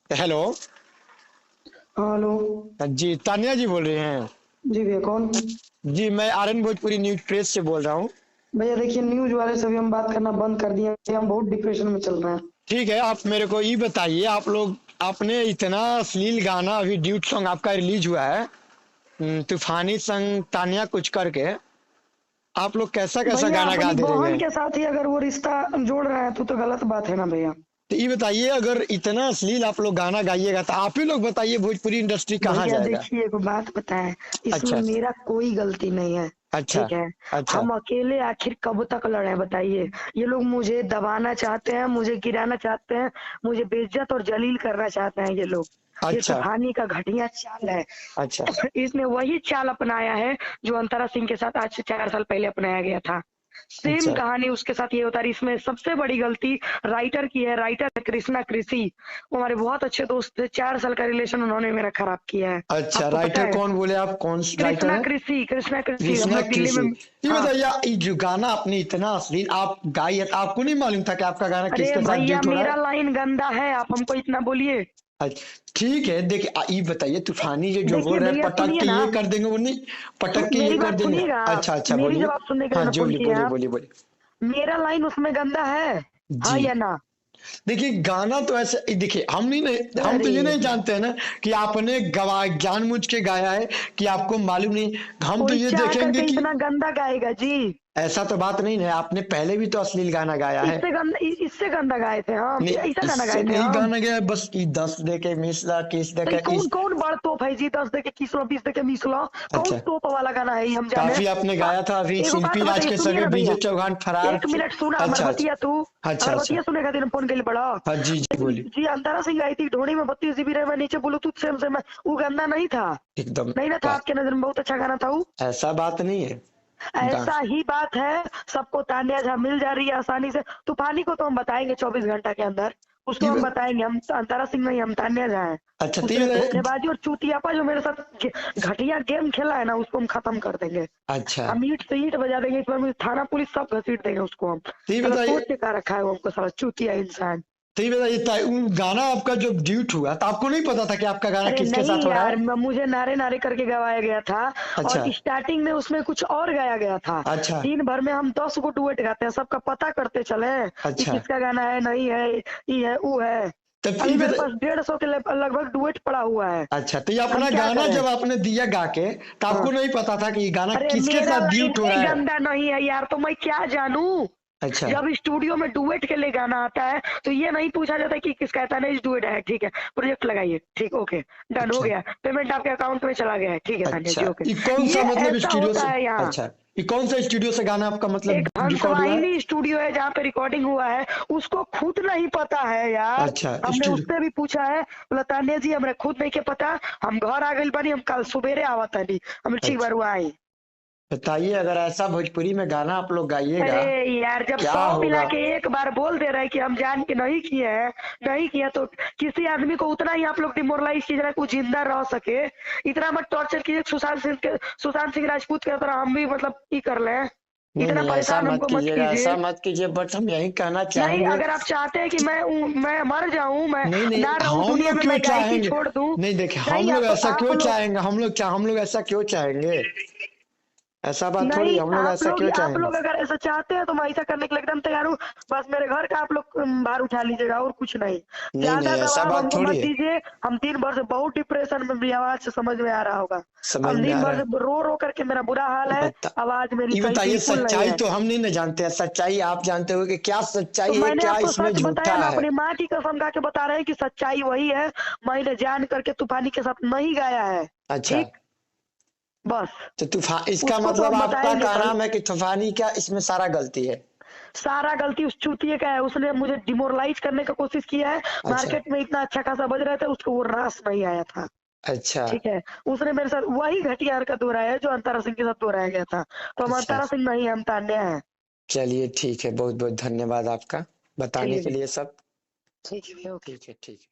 Hello. Hello. जी तानिया जी बोल रहे हैं? जी भैया कौन? जी मैं आरएन भोजपुरी न्यूज प्रेस से बोल रहा हूँ। भैया देखिए, न्यूज वाले से भी हम बात करना बंद कर दिए हैं। हम बहुत डिप्रेशन में चल रहे हैं। ठीक है, आप मेरे को ये बताइए, आप लोग आपने इतना अश्लील गाना अभी ड्यूट सॉन्ग आपका रिलीज हुआ है, तूफानी संग तानिया कुछ करके, आप लोग कैसा कैसा भैया गाना गा अपनी दे रहे बहन हैं? के साथ ही अगर वो रिश्ता जोड़ रहे हैं तो गलत बात है ना भैया। तो ये बताइए, अगर इतना अश्लील आप लोग गाना गाइएगा तो आप ही लोग बताइए भोजपुरी इंडस्ट्री कहाँ भैया जाएगा? देखिए, एक बात बताएं, इसमें अच्छा मेरा कोई गलती नहीं है। अच्छा ठीक है। अच्छा। हम अकेले आखिर कब तक लड़े बताइए। ये लोग मुझे दबाना चाहते हैं, मुझे गिराना चाहते हैं, मुझे बेइज्जत और जलील करना चाहते हैं ये लोग। ये अच्छा तूफानी का घटिया चाल है। अच्छा। इसने वही चाल अपनाया है जो अंतरा सिंह के साथ आज से 4 साल पहले अपनाया गया था। सेम अच्छा कहानी उसके साथ ये होता है। इसमें सबसे बड़ी गलती राइटर की है। राइटर कृष्णा कृषि, वो हमारे बहुत अच्छे दोस्त थे। 4 साल का रिलेशन उन्होंने मेरा खराब किया है। अच्छा, आपको पता राइटर है? कौन बोले आप? कौन राइटर है? कृष्णा कृषि हम कृष्णा लोग दिल्ली कृषि। में। ये हाँ। बताइए, ये जो गाना आपने इतना अश्लील आप गाई है, तो आपको नहीं मालूम था कि आपका गाना अरे किसके साथ भैया ड्यूट हो रहा मेरा है? लाइन गंदा है, आप हमको इतना बोलिए। अच्छा, ठीक है, देखिए ये बताइए, तूफानी जी जो देखिए बोल रहे हैं भैया पटक सुनिए के ना। ये कर देंगे, वो नहीं पटक के ये मेरी कर बात देंगे। सुनिएगा आप। अच्छा अच्छा, मेरी बोलिए। जवाब सुनने के लिए हाँ ना जो फोन बोलिए किए बोलिए आप। बोलिए बोलिए। मेरा लाइन उसमें गंदा है, हाँ जी, या ना? देखिए गाना तो ऐसे देखिए, हम तो अरे ये नहीं जानते हैं ना कि आपने गवा जानबूझ के गाया है कि आपको मालूम नहीं। हम तो कोई ये चाह देखेंगे करके कि इतना गंदा गाएगा जी? ऐसा तो बात नहीं है, आपने पहले भी तो अश्लील गाना गाया है। इससे गंदा गाए थे हम? नहीं, ऐसा गाना इससे गाए थे नहीं हम? गाना गया, बस ये 10 दे के मिसला, किस दे तो के कौन इस। कौन बड़ तोप है जी? 10 दे के 21, 20 दे के 20। कौन अच्छा, तोप वाला गाना है ये हम जाने? काफी आपने आ, गाया था अभी, एगो बात शिल्पी राज बताइए, के सुनिए संगे ना विजय भैया। चौहान फरार। 1 मिनट सुना हमर अच्छा अच्छा बतिया तू। अच्छा हमर अच्छा। बतिया सुने खातिर फोन कइल बड़ा। हाँ जी जी बोलिए। जी अंतरा सिंह आई थी ढोड़ी में 32 GB रहे, नीचे ब्लूटूथ से मैं, वो गंदा नहीं था? एकदम नहीं ना था? बात, आपके नजर में बहुत अच्छा गाना था वो। ऐसा बात नहीं है। गा ऐसा ही बात है। सबको तान्या झा मिल जा रही है आसानी से। तूफानी को तो हम बताएंगे 24 घंटा के अंदर। उसको ये हम ब- बताएंगे, हम अंतरा सिंह नहीं, हम तान्या झा हैं। अच्छा तो उसने ये धोखेबाजी और चूतियापा जो मेरे साथ घटिया गेम खेला है ना, उसको हम खत्म कर देंगे। अच्छा हम ईंट से ईंट बजा देंगे, इस बार में थाना पुलिस सब घसीट देंगे उसको हम। तो ये साला बताइए, सोच के क्या रखा है वो हमको, साला चूतिया इंसान। गाना आपका जो ड्यूट हुआ तो आपको नहीं पता था कि आपका गाना अरे किसके नहीं साथ हो रहा यार, है? मुझे नारे नारे करके गवाया गया था। और अच्छा स्टार्टिंग में उसमें कुछ और गाया गया था। अच्छा दिन भर में हम 10 गो डुएट गाते हैं, सबका पता करते चले ये अच्छा। किसका गाना है, नहीं है, ये है, वो है। तब अभी ये मेरे बता पास 150 के लगभग डुएट पड़ा हुआ है। अच्छा, तो ये हम अपना क्या गाना करें? जब आपने दिया गा के, तो हाँ। आपको नहीं पता था कि ये गाना अरे किसके मेरा साथ लाइन ड्यूट हो ही रहा है? गंदा नहीं है यार, तो मैं क्या जानू? अच्छा जब स्टूडियो में डुएट के लिए गाना आता है तो ये नहीं पूछा जाता कि किसका है। नहीं डुएट है, ठीक है, प्रोजेक्ट लगाइए, ठीक, ओके, डन हो अच्छा गया, पेमेंट आपके अकाउंट में चला गया है, ठीक है तान्या अच्छा। जी, ओके। ये कौन सा ये मतलब ऐसा स्टूडियो होता से? है यहाँ। अच्छा, ये कौन सा स्टूडियो से गाना आपका एक मतलब रिकॉर्ड हुआ है? हंसवाहिनी स्टूडियो है जहाँ पे रिकॉर्डिंग हुआ है, उसको खुद नहीं पता है यार। अच्छा हमने स्टूडियो। उससे भी पूछा है, बोला तान्या जी हमें खुद नहीं के पता। हम घर आ गई बनी, हम कल सुबेरे आवत नहीं। हम ठीक अच्छा, बार आई। बताइए, अगर ऐसा भोजपुरी में गाना आप लोग गाइएगा, अरे यार, जब क्या 100 मिला होगा? के एक बार बोल दे रहे हैं कि हम जान के नहीं किए हैं, नहीं किया, तो किसी आदमी को उतना ही आप लोग डिमोरलाइज कीजिए कि वो जिंदा रह सके। इतना मत टॉर्चर कीजिए सुशांत सिंह राजपूत की तरह हम भी मतलब ई कर ले। नहीं इतना नहीं, ऐसा परेशान मत हमको मत कीजिएगा, कीजिए। ऐसा मत कीजिए, बट हम यही कहना नहीं, चाहेंगे। अगर आप चाहते हैं कि मैं मर जाऊं, मैं नहीं नहीं, ना रहूं हम दुनिया लोग में, क्यों मैं गायकी चाहेंगे? छोड़ दूं। नहीं देखिए, हम नहीं, लोग ऐसा आप क्यों लोग। चाहेंगे? हम लोग ऐसा क्यों चाहेंगे? ऐसा बात थोड़ी, नहीं, हम लोग ऐसा क्यों आप चाहेंगे? लोग अगर ऐसा चाहते हैं तो मैं ऐसा करने के लिए एकदम तैयार हूँ। बस मेरे घर का आप लोग भार उठा लीजिएगा और कुछ नहीं। नहीं नहीं, ज्यादा ऐसा दबाव बात हमको थोड़ी मत है। दीजिए। हम 3 वर्ष से बहुत डिप्रेशन में भी, आवाज से समझ में आ रहा होगा। समझ हम में दिन आ भर रहा है। से रो रो करके मेरा बुरा हाल है। बता आवाज मेरी ये सही बताइए, बिल्कुल नहीं सच्चाई है। तो हम नहीं न जानते हैं, सच्चाई आप जानते हो कि क्या तो सच्चाई है, मैंने क्या आपको इसमें सच बताया झूठा ना, है? अपनी माँ की कसम खा के बता रहे हैं कि सच्चाई वही है। मैंने जान करके तूफानी के साथ नहीं गाया है। अच्छा, ठीक, बस। तो तूफान, इसका उसको तो मतलब हम आपका बताएंगे कहना कल। है कि तूफानी क्या इसमें सारा गलती है? सारा गलती उस चूतिए का है। उसने मुझे डिमोरलाइज करने का कोशिश किया है। अच्छा मार्केट में इतना अच्छा खासा बज रहे थे, उसको वो रास नहीं आया था। अच्छा ठीक है। उसने मेरे साथ वही घटिया हरकत दोहराया है जो अंतरा सिंह के साथ दोहराया गया था। तो हम अच्छा। अंतरा सिंह नहीं, हम तान्या है। चलिए ठीक है, बहुत बहुत धन्यवाद आपका बताने ठीक के है। लिए सब। ठीक है, ओके। ठीक है ठीक है।